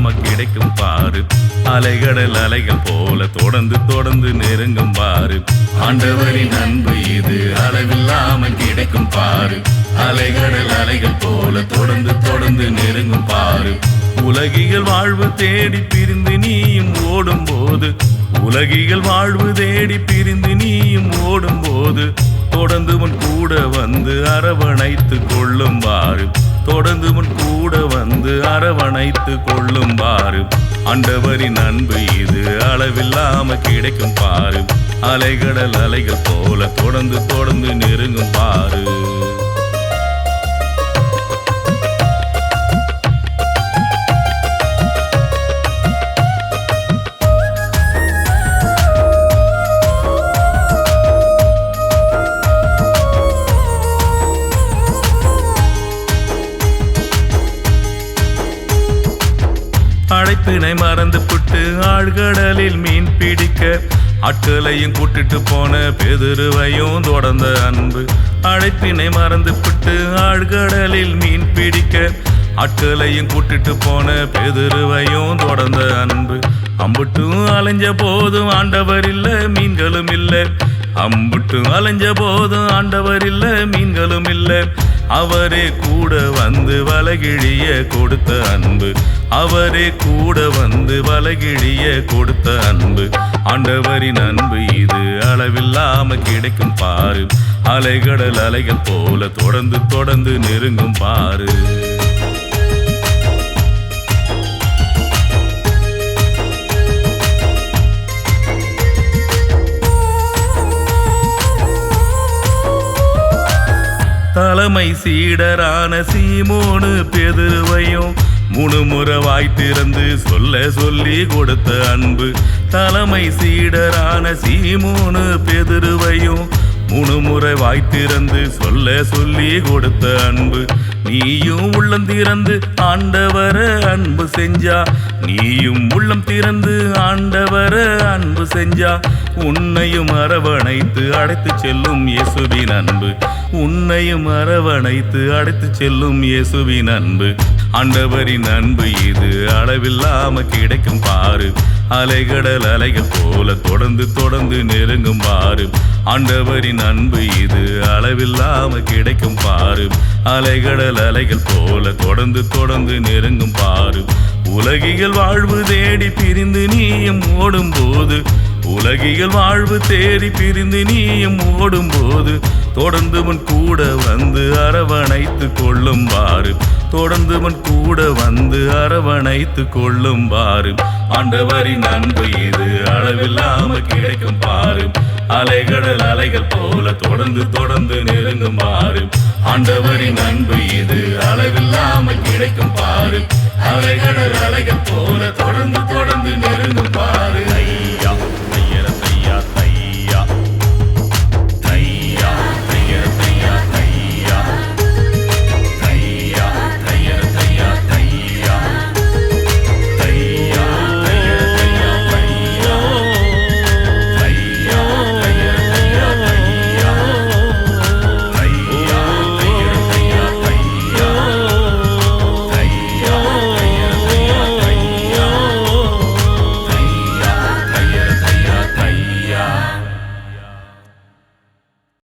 அளவில்லாம கிடைக்கும் பாரு. அலைகடல் அலைகள் போல தொடர்ந்து தொடர்ந்து நெருங்கும் பாரு. ஆண்டவரின் அன்பு இது அளவில்லாம கிடைக்கும் பாரு. அலைகடல் அலைகள் போல தொடர்ந்து தொடர்ந்து நெருங்கும் பாரு. உலகிகள் வாழ்வு தேடி பிரிந்து நீயும் ஓடும் போது, உலகிகள் வாழ்வு தேடி பிரிந்து நீயும் ஓடும் போது, தொடர்ந்து உன் கூட வந்து அரவணைத்து கொள்ளும் பாரு. தொடர்ந்து உன் கூட வந்து அரவணைத்து கொள்ளும் பாரு. ஆண்டவரின் அன்பு இது அளவில்லாம கிடைக்கும் பாரு. அலைகடல் அலைகள் போல தொடர்ந்து தொடர்ந்து நெருங்கும் பாரு. அழைப்பினை மறந்து புட்டு ஆழ்கடலில் மீன் பிடிக்க ஆட்களையும் கூட்டிட்டு போன பேதுருவையும் தொடர்ந்த அன்பு. அழைப்பினை மறந்து புட்டு ஆழ்கடலில் மீன் பிடிக்க ஆட்களையும் கூட்டிட்டு போன பேதுருவையும் தொடர்ந்த அன்பு. அம்புட்டும் அலைஞ்ச போதும் ஆண்டவர் இல்ல மீன்களும் இல்ல. அம்புட்டும் அலைஞ்ச போதும் ஆண்டவர் இல்ல மீன்களும் இல்ல. அவரே கூட வந்து வலகிழிய கொடுத்த அன்பு. அவரே கூட வந்து வலகிழிய கொடுத்த அன்பு. ஆண்டவரின் அன்பு இது அளவில்லாம கிடைக்கும் பாரு. அலைகடல் அலைகள் போல தொடர்ந்து தொடர்ந்து நெருங்கும் பாரு. தலைமை சீடரான சீமோனு பேதுருவையும் முணுமுறை வாய் திறந்து சொல்ல சொல்லி கொடுத்த அன்பு. தலைமை சீடரான சீமோனு பேதுருவையும் முணுமுறை வாய் திறந்து சொல்ல சொல்லி கொடுத்த அன்பு. நீயும் உள்ளம் திறந்து ஆண்டவர அன்பு செஞ்சா, நீயும் உள்ளம் திறந்து ஆண்டவர அன்பு செஞ்சா, உன்னையும் அரவணைத்து அழைத்து செல்லும் இயேசுவின் அன்பு. உன்னையும் அரவணைத்து அழைத்து செல்லும் இயேசுவின் அன்பு. ஆண்டவரின் அன்பு இது அளவில்லாம கிடைக்கும் பாரு. அலைகடல் அலைகள் போல தொடர்ந்து தொடர்ந்து நெருங்கும் பாரு. ஆண்டவரின் அன்பு இது அளவில்லாம கிடைக்கும் பாரு. அலைகடல் அலைகள் போல தொடர்ந்து தொடர்ந்து நெருங்கும் பாரு. உலகிகள் வாழ்வு தேடி பிரிந்து நீயும் ஓடும் போது, உலகிகள் வாழ்வு தேடி பிரிந்து நீயும் ஓடும் போது, தொடர்ந்து உன் கூட வந்து அரவணைத்து கொள்ளும் பாரு. தொடர்ந்து உன் கூட வந்து அரவணைத்து கொள்ளும் பாரு. ஆண்டவரின் அன்பு இது அளவில்லாம கிடைக்கும் பாரு. அலைகடல் அலைகள் போல தொடர்ந்து தொடர்ந்து நெருங்கும் பாரு. ஆண்டவரின் அன்பு இது அளவில்லாம கிடைக்கும் பாரு. அலைகடல் அலைகள் போல